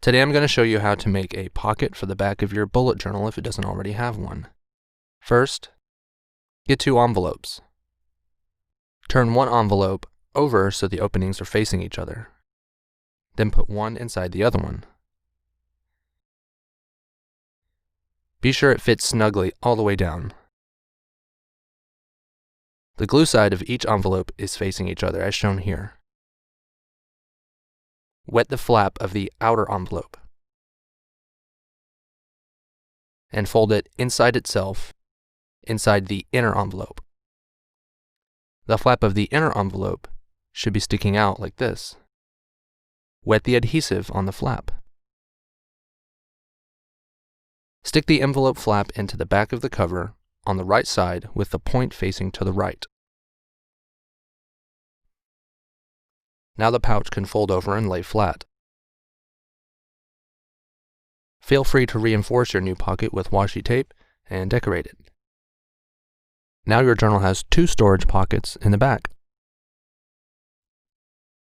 Today I'm going to show you how to make a pocket for the back of your bullet journal if it doesn't already have one. First, get two envelopes. Turn one envelope over so the openings are facing each other. Then put one inside the other one. Be sure it fits snugly all the way down. The glue side of each envelope is facing each other as shown here. Wet the flap of the outer envelope and fold it inside itself, inside the inner envelope. The flap of the inner envelope should be sticking out like this. Wet the adhesive on the flap. Stick the envelope flap into the back of the cover on the right side with the point facing to the right. Now the pouch can fold over and lay flat. Feel free to reinforce your new pocket with washi tape and decorate it. Now your journal has two storage pockets in the back.